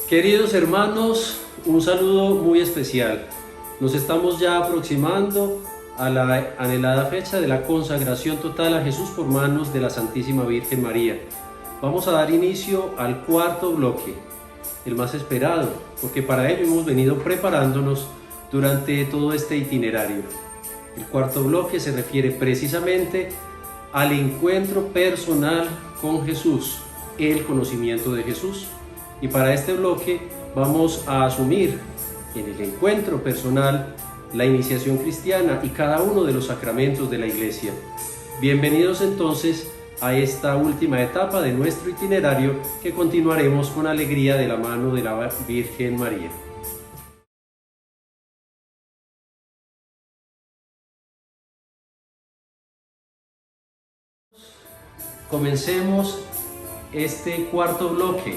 Queridos hermanos, un saludo muy especial. Nos estamos ya aproximando a la anhelada fecha de la consagración total a Jesús por manos de la Santísima Virgen María. Vamos a dar inicio al cuarto bloque, el más esperado, porque para ello hemos venido preparándonos durante todo este itinerario. El cuarto bloque se refiere precisamente al encuentro personal con Jesús, el conocimiento de Jesús. Y para este bloque vamos a asumir en el encuentro personal la iniciación cristiana y cada uno de los sacramentos de la Iglesia. Bienvenidos entonces a esta última etapa de nuestro itinerario que continuaremos con alegría de la mano de la Virgen María. Comencemos este cuarto bloque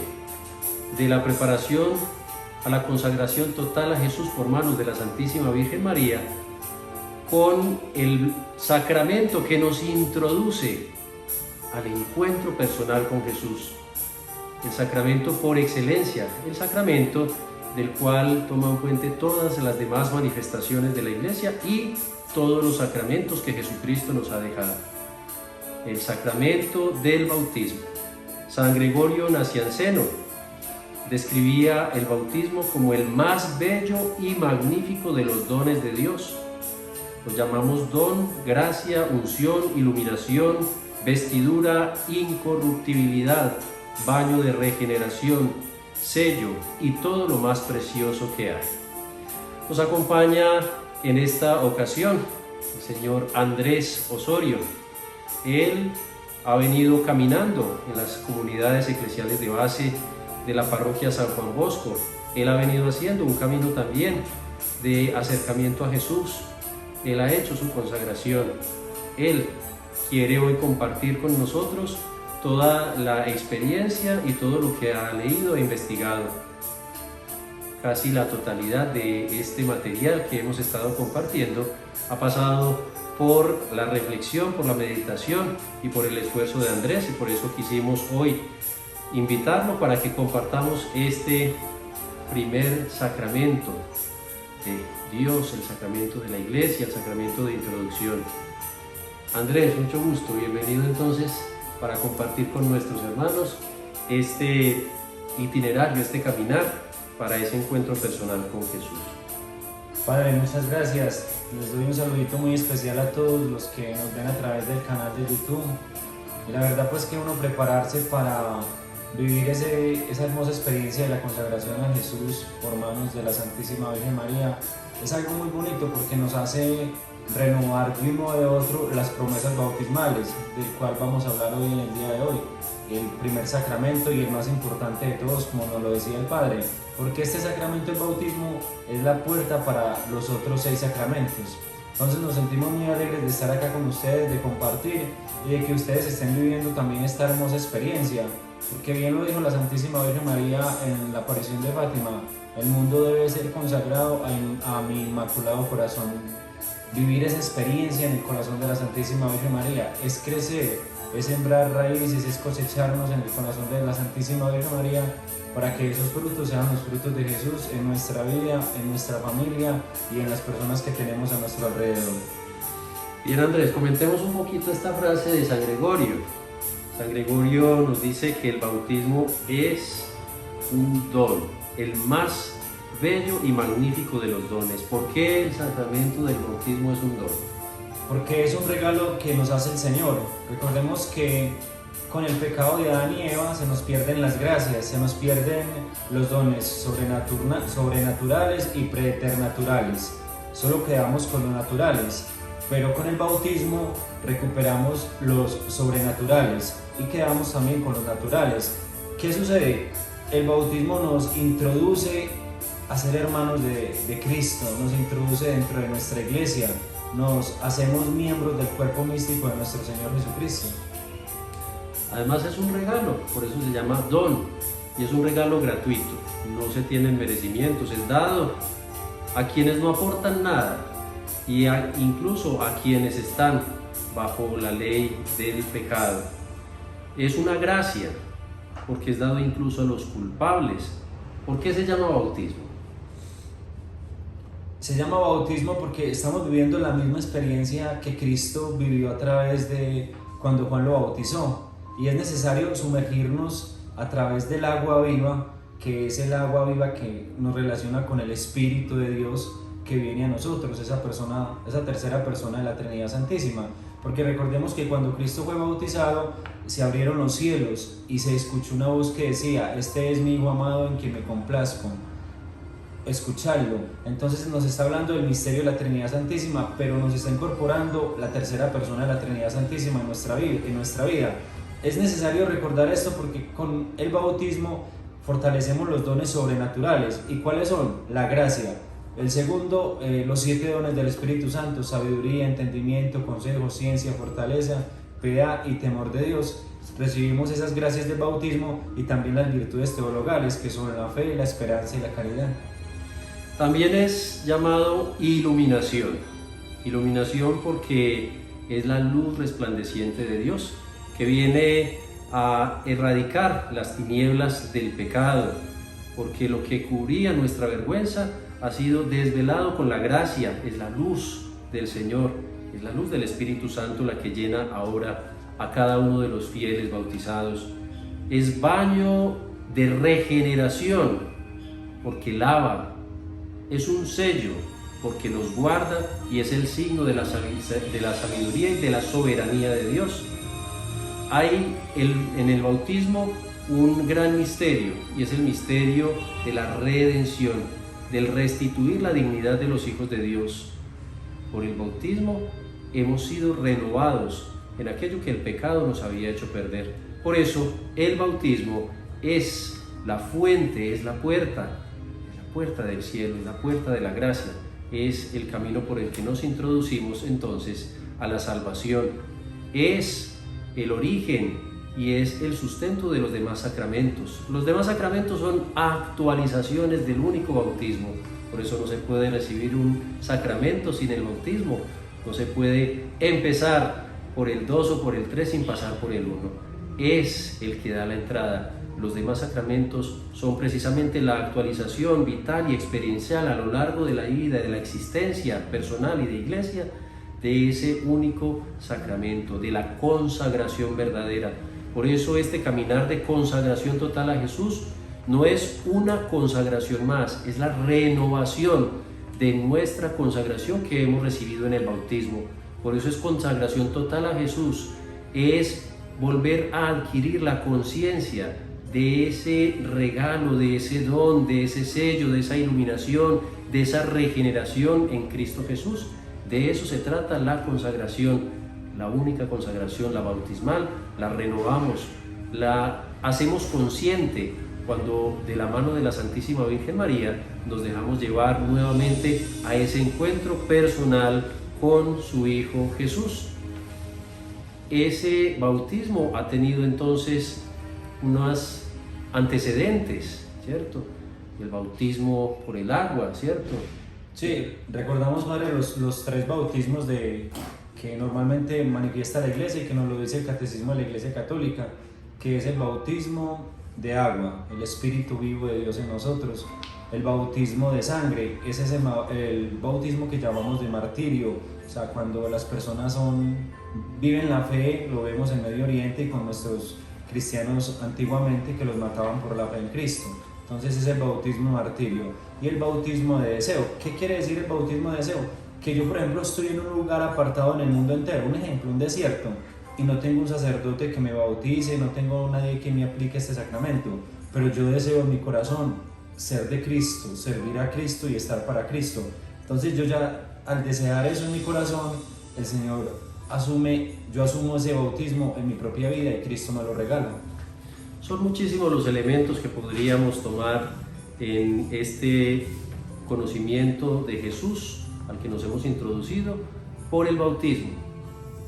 de la preparación a la consagración total a Jesús por manos de la Santísima Virgen María con el sacramento que nos introduce al encuentro personal con Jesús, el sacramento por excelencia, el sacramento del cual toman fuente todas las demás manifestaciones de la Iglesia y todos los sacramentos que Jesucristo nos ha dejado. El sacramento del bautismo. San Gregorio Nacianceno describía el bautismo como el más bello y magnífico de los dones de Dios. Lo llamamos don, gracia, unción, iluminación, vestidura, incorruptibilidad, baño de regeneración, sello y todo lo más precioso que hay. Nos acompaña en esta ocasión el señor Andrés Osorio. Él ha venido caminando en las comunidades eclesiales de base de la parroquia San Juan Bosco. Él ha venido haciendo un camino también de acercamiento a Jesús. Él ha hecho su consagración. Él quiere hoy compartir con nosotros toda la experiencia y todo lo que ha leído e investigado. Casi la totalidad de este material que hemos estado compartiendo ha pasado por la reflexión, por la meditación y por el esfuerzo de Andrés, y por eso quisimos hoy invitarlo para que compartamos este primer sacramento de Dios, el sacramento de la Iglesia, el sacramento de introducción. Andrés, mucho gusto, bienvenido entonces para compartir con nuestros hermanos este itinerario, este caminar para ese encuentro personal con Jesús. Padre, muchas gracias. Les doy un saludito muy especial a todos los que nos ven a través del canal de YouTube. Y la verdad pues que uno prepararse para vivir esa hermosa experiencia de la consagración a Jesús por manos de la Santísima Virgen María es algo muy bonito porque nos hace renovar de un modo o de otro las promesas bautismales, del cual vamos a hablar hoy en el día de hoy. El primer sacramento y el más importante de todos, como nos lo decía el Padre, porque este sacramento del bautismo es la puerta para los otros 6 sacramentos. Entonces nos sentimos muy alegres de estar acá con ustedes, de compartir y de que ustedes estén viviendo también esta hermosa experiencia, porque bien lo dijo la Santísima Virgen María en la aparición de Fátima: el mundo debe ser consagrado a mi inmaculado corazón. Vivir esa experiencia en el corazón de la Santísima Virgen María es crecer, es sembrar raíces, es cosecharnos en el corazón de la Santísima Virgen María para que esos frutos sean los frutos de Jesús en nuestra vida, en nuestra familia y en las personas que tenemos a nuestro alrededor. Bien, Andrés, comentemos un poquito esta frase de San Gregorio. San Gregorio nos dice que el bautismo es un don, el más bello y magnífico de los dones. ¿Por qué el sacramento del bautismo es un don? Porque es un regalo que nos hace el Señor. Recordemos que con el pecado de Adán y Eva se nos pierden las gracias, se nos pierden los dones sobrenaturales y preternaturales. Solo quedamos con los naturales, pero con el bautismo recuperamos los sobrenaturales y quedamos también con los naturales. ¿Qué sucede? El bautismo nos introduce a ser hermanos de Cristo, nos introduce dentro de nuestra iglesia, nos hacemos miembros del cuerpo místico de nuestro Señor Jesucristo. Además es un regalo, por eso se llama don, y es un regalo gratuito, no se tienen merecimientos, es dado a quienes no aportan nada y incluso a quienes están bajo la ley del pecado. Es una gracia, porque es dado incluso a los culpables, ¿Por qué se llama bautismo? Se llama bautismo porque estamos viviendo la misma experiencia que Cristo vivió a través de cuando Juan lo bautizó. Y es necesario sumergirnos a través del agua viva, que es el agua viva que nos relaciona con el Espíritu de Dios que viene a nosotros, esa tercera persona de la Trinidad Santísima. Porque recordemos que cuando Cristo fue bautizado, se abrieron los cielos y se escuchó una voz que decía: este es mi Hijo amado en quien me complazco. Escucharlo. Entonces nos está hablando del misterio de la Trinidad Santísima, pero nos está incorporando la tercera persona de la Trinidad Santísima en nuestra vida. Es necesario recordar esto porque con el bautismo fortalecemos los dones sobrenaturales. ¿Y cuáles son? La gracia. El segundo, los 7 dones del Espíritu Santo: sabiduría, entendimiento, consejo, ciencia, fortaleza, piedad y temor de Dios. Recibimos esas gracias del bautismo y también las virtudes teologales, que son la fe, la esperanza y la caridad. También es llamado iluminación. Iluminación porque es la luz resplandeciente de Dios que viene a erradicar las tinieblas del pecado, porque lo que cubría nuestra vergüenza ha sido desvelado con la gracia. Es la luz del Señor, es la luz del Espíritu Santo la que llena ahora a cada uno de los fieles bautizados. Es baño de regeneración porque lava, es un sello porque nos guarda y es el signo de la sabiduría y de la soberanía de Dios. Hay en el bautismo un gran misterio, y es el misterio de la redención, del restituir la dignidad de los hijos de Dios. Por el bautismo hemos sido renovados en aquello que el pecado nos había hecho perder. Por eso el bautismo es la fuente, es la puerta del cielo, es la puerta de la gracia, es el camino por el que nos introducimos entonces a la salvación. Es el origen y es el sustento de los demás sacramentos. Los demás sacramentos son actualizaciones del único bautismo. Por eso no se puede recibir un sacramento sin el bautismo. No se puede empezar por el 2 o por el 3 sin pasar por el 1. Es el que da la entrada. Los demás sacramentos son precisamente la actualización vital y experiencial a lo largo de la vida, de la existencia personal y de iglesia, de ese único sacramento, de la consagración verdadera. Por eso este caminar de consagración total a Jesús no es una consagración más, es la renovación de nuestra consagración que hemos recibido en el bautismo. Por eso es consagración total a Jesús, es volver a adquirir la conciencia de ese regalo, de ese don, de ese sello, de esa iluminación, de esa regeneración en Cristo Jesús. De eso se trata la consagración, la única consagración, la bautismal. La renovamos, la hacemos consciente cuando de la mano de la Santísima Virgen María nos dejamos llevar nuevamente a ese encuentro personal con su Hijo Jesús. Ese bautismo ha tenido entonces unos antecedentes, ¿cierto? El bautismo por el agua, ¿cierto? Sí, recordamos, Padre, los 3 bautismos que normalmente manifiesta la Iglesia y que nos lo dice el Catecismo de la Iglesia Católica, que es el bautismo de agua, el Espíritu vivo de Dios en nosotros; el bautismo de sangre, es el bautismo que llamamos de martirio, o sea, cuando las personas viven la fe, lo vemos en Medio Oriente y con nuestros cristianos antiguamente que los mataban por la fe en Cristo. Entonces es el bautismo martirio. Y el bautismo de deseo. ¿Qué quiere decir el bautismo de deseo? Que yo, por ejemplo, estoy en un lugar apartado en el mundo entero, un ejemplo, un desierto, y no tengo un sacerdote que me bautice, no tengo nadie que me aplique este sacramento, pero yo deseo en mi corazón ser de Cristo, servir a Cristo y estar para Cristo. Entonces yo ya, al desear eso en mi corazón, el Señor yo asumo ese bautismo en mi propia vida y Cristo me lo regala. Son muchísimos los elementos que podríamos tomar en este conocimiento de Jesús al que nos hemos introducido por el bautismo.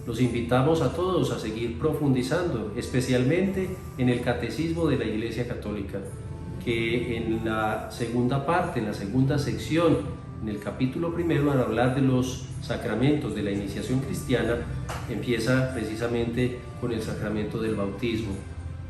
Los invitamos a todos a seguir profundizando, especialmente en el Catecismo de la Iglesia Católica, que en la segunda parte, en la segunda sección, en el capítulo 1, al hablar de los sacramentos de la iniciación cristiana, empieza precisamente con el sacramento del bautismo.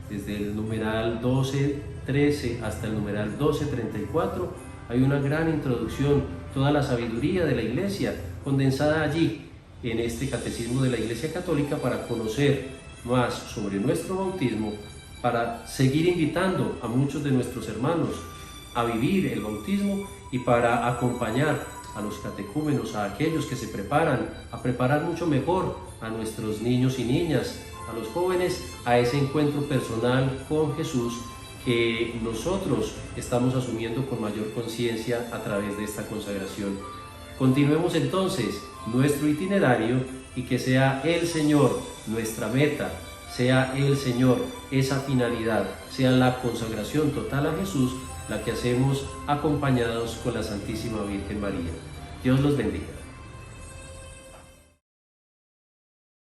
Desde el numeral 12 13 hasta el numeral 1234, hay una gran introducción, toda la sabiduría de la Iglesia condensada allí en este Catecismo de la Iglesia Católica para conocer más sobre nuestro bautismo, para seguir invitando a muchos de nuestros hermanos a vivir el bautismo y para acompañar a los catecúmenos, a aquellos que se preparan, a preparar mucho mejor a nuestros niños y niñas, a los jóvenes, a ese encuentro personal con Jesús que nosotros estamos asumiendo con mayor conciencia a través de esta consagración. Continuemos entonces nuestro itinerario y que sea el Señor nuestra meta, sea el Señor esa finalidad, sea la consagración total a Jesús la que hacemos acompañados con la Santísima Virgen María. Dios los bendiga.